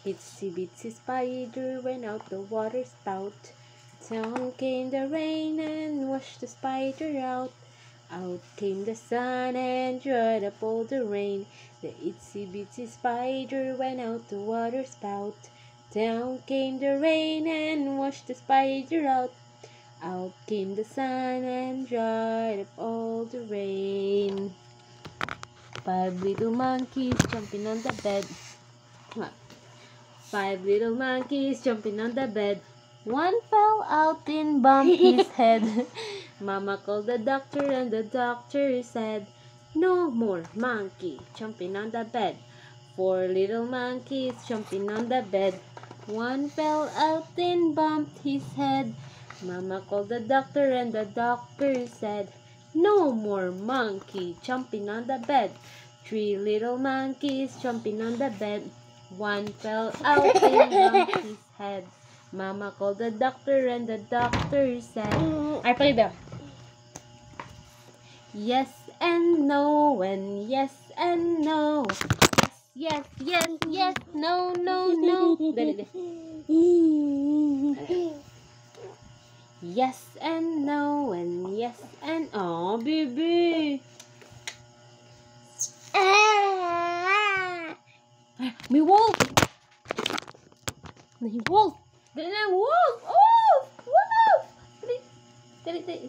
Itsy bitsy spider went out the water spout. Down came the rain and washed the spider out. Out came the sun and dried up all the rain. The itsy bitsy spider went out the water spout. Down came the rain and washed the spider out. Out came the sun and dried up all the rain. 5 little monkeys jumping on the bed. 5 little monkeys jumping on the bed. One fell out and bumped his head. Mama called the doctor and the doctor said, "No more monkey jumping on the bed." 4 little monkeys jumping on the bed. One fell out and bumped his head. Mama called the doctor and the doctor said, "No more monkey jumping on the bed." 3 little monkeys jumping on the bed. One fell out and bumped his head. Mama called the doctor and the doctor said, "Yes and no and yes and no. Yes, yes, yes, no, no, no." Yes and no and yes and oh, baby. May wolf. May wolf. Dali na, wolf. Oh, wolf. Dali, dali, dali.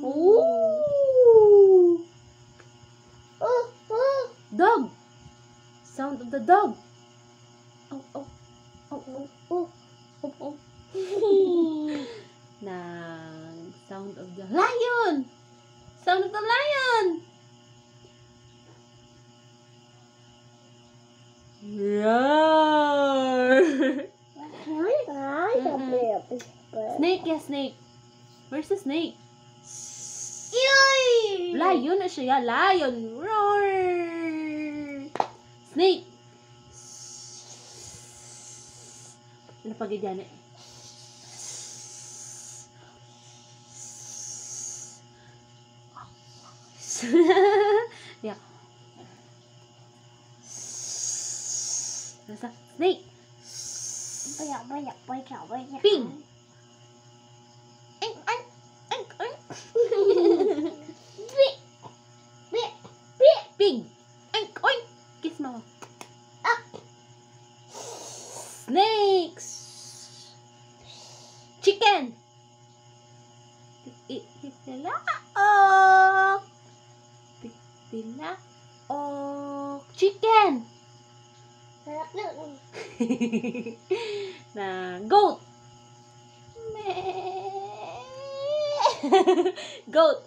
Oh. Dog. Sound of the dog. Oh, oh, oh, oh, oh, oh, oh. Nang sound of the lion. Sound of the lion. Roar. Snake, yeah, snake. Where's the snake? Lion na siya, lion. Roar. Snake. Ano pag ganyan eh? Yeah. Snake. Pig. Pig. Oink, oink. Kiss mama. Snakes. Chicken. Tilaok. Tilaok. Chicken. Na goat. Goat.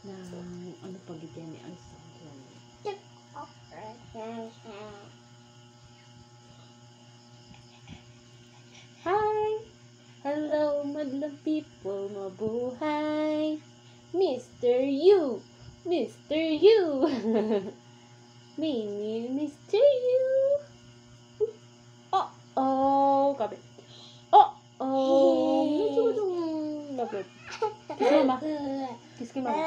Na ano pag ganyan ni ang sound. Hi. Hello, madlang people, mabuhay. Mr. You. Mr. You. Mini Mr. You. Oh, kapit. Oh. Lapit. Kiss mama. Kiss kay mama.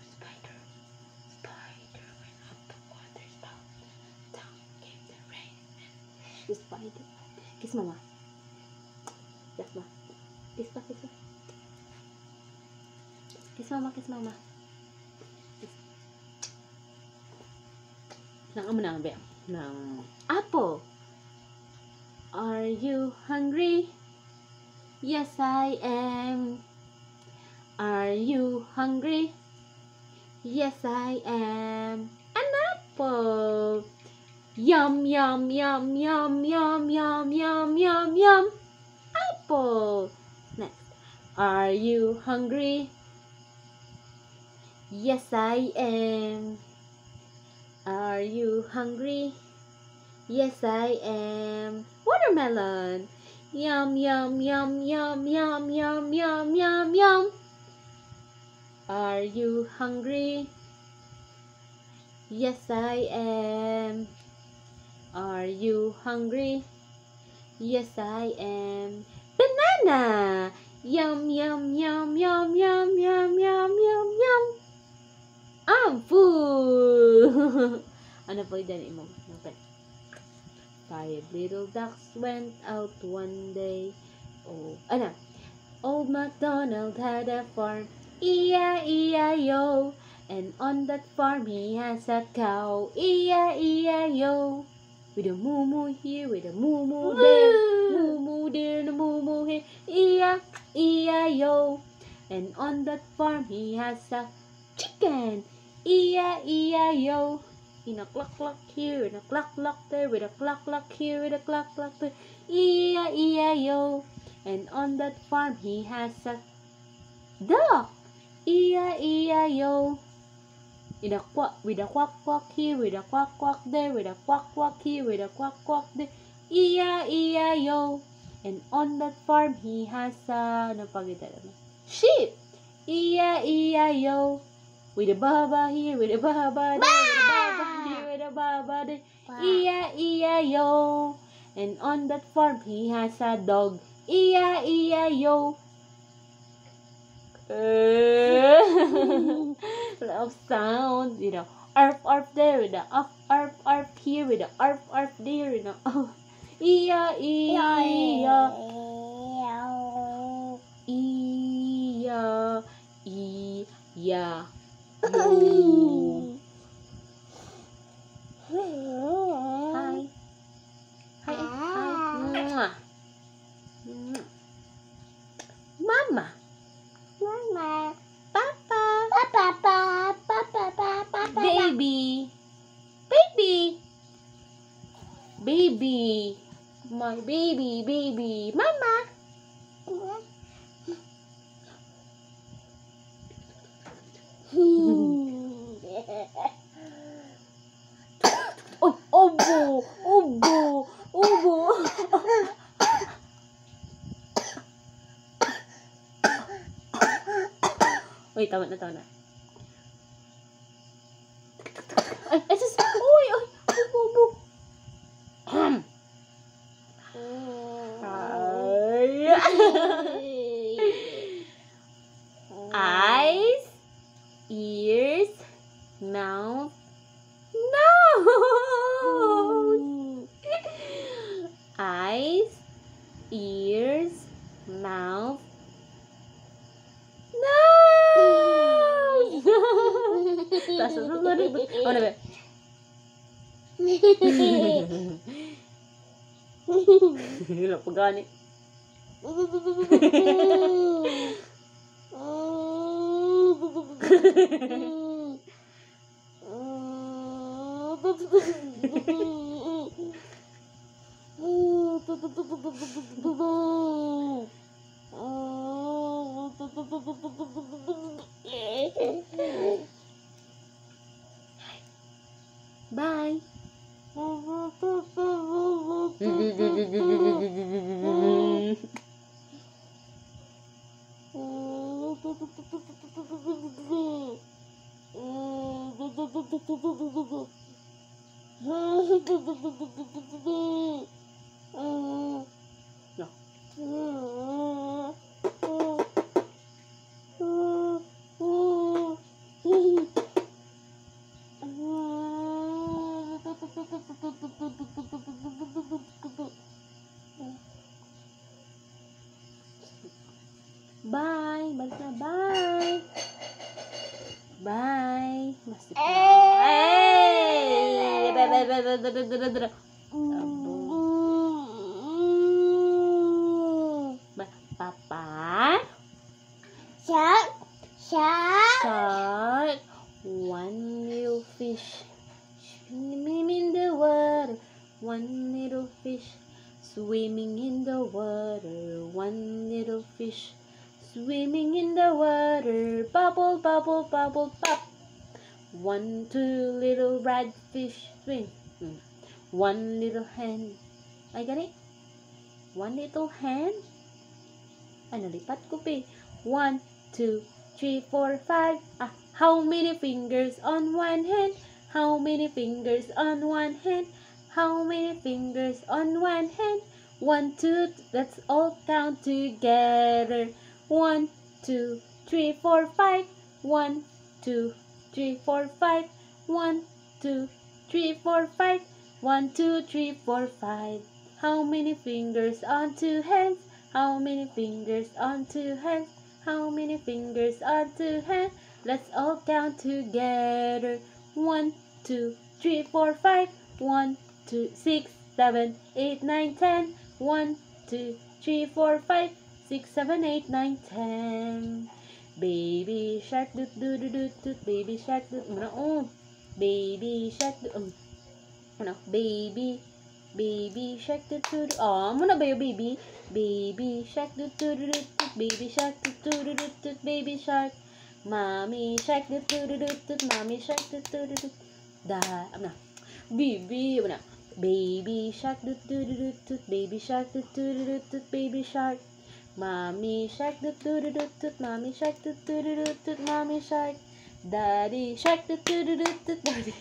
Spider went up the water spout. Down came the rain. The spider. Kiss mama. Yes, ma. Kiss pa, kiss pa. Kiss mama, kiss mama. Nang amo nang be. Nang apple. Are you hungry? Yes, I am. Are you hungry? Yes, I am. An apple. Yum, yum, yum, yum, yum, yum, yum, yum, yum. Apple. Next. Are you hungry? Yes, I am. Are you hungry? Yes, I am. Watermelon. Yum, yum, yum, yum, yum, yum, yum, yum, yum. Are you hungry? Yes, I am. Are you hungry? Yes, I am. Banana! Yum, yum, yum, yum, yum, yum, yum, yum, yum. I'm full! Ano po yung mo? Okay. 5 little ducks went out one day. Oh, ano? Old MacDonald had a farm, E-I-E-I-O. And on that farm he has a cow, E-I-E-I-O. With a moo-moo here, with a moo-moo there, moo-moo there, and a moo-moo here, E-I-E-I-O. And on that farm he has a chicken, E-I-E-I-O. In a cluck-cluck here, in a cluck-cluck there, with a cluck-cluck here, with a cluck-cluck there, E-I-E-I-O. And on that farm he has a duck, E-I-E-I-O. With a quack-quack here, with a quack-quack there, with a quack-quack here, with a quack-quack there, E-I-E-I-O. And on that farm he has a, sheep, E-I-E-I-O. With a baba here, with a baba there, with a baba here, with a baba there, E-I-E-I-O. And on that farm he has a dog, E-I-E-I-O. Love sound, arf arf there, arf arf arf here, arf arf there, E-I-E-I-O. E-I-E-I-O. Hi. Hi. Hi. Mama. Mama. Papa. Papa. Baby. My baby. Mama. Oy, obo. Uy, tama na. Ay, sus! Uy! Obo! Eyes, ears, mouth, nose! Eyes, ears, mouth, nose! Tapos susunod. Ano ba? Hirap pa gani. Bye. Bye. Balik na. Bye. Bye. Masip na. Hey! Papa. Shark. Shark. One little fish swimming in the water. One little fish swimming in the water. One little fish swimming in the water. Bubble, bubble, bubble, pop. 1, 2 little red fish swim. One little hen. I got it? One little hen. Ay, nalipat ko pa. 1, 2, 3, 4, 5. How many fingers on one hand? How many fingers on one hand? How many fingers on one hand? 1, 2, let's all count together. 1, 2, 3, 4, 5. 1, 2, 3, 4, 5. 1, 2, 3, 4, 5. 1, 2, 3, 4, 5. How many fingers on two hands? How many fingers on two hands? How many fingers on two hands? Let's all count together. 1, 2, 3, 4, 5. 1, 2, 6, 7, 8, 9, 10. 1, 2, 3, 4, 5, 6, 7, 8, 9, 10. Baby shark doot doot doot doot doot. Baby shark doot. Baby shark doot. Baby shark doot doot. Oh, muna ba yung baby? Baby shark doot doot doot doot. Baby shark doot doot doot doot doot. Baby shark. Mommy shark doot doot doot doot doot. Mommy shark doot doot doot doot. Baby, baby shark doot doot doot doot. Baby shark doot doot doot doot. Baby shark. Mommy shark doot doot doot doot. Mommy shark doot doot doot doot. Mommy shark. Daddy shark doot doot doot doot. Daddy.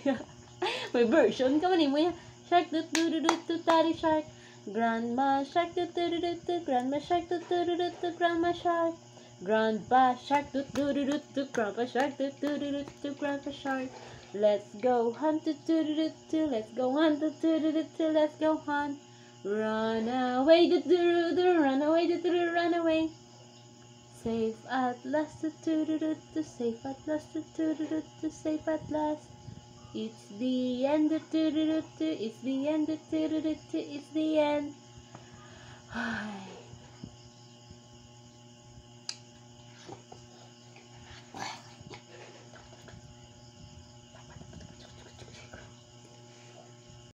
May version ka man mo yan. Shark doot doot doot doot. Daddy shark. Grandma shark doot doot doot doot. Grandma shark doot doot doot doot. Grandma shark. Grandpa shark doot doot doot doot. Grandpa shark doot doot doot doot. Grandpa shark. Let's go hunt doot doot doot doot. Let's go hunt doot doot doot doot. Let's go hunt. Run away doot doot doot. Run away doot doot. Run away. Safe at last doot doot doot doot. Safe at last doot doot doot doot. Safe at last. It's the end doot doot doot doot. It's the end doot doot doot doot. It's the end.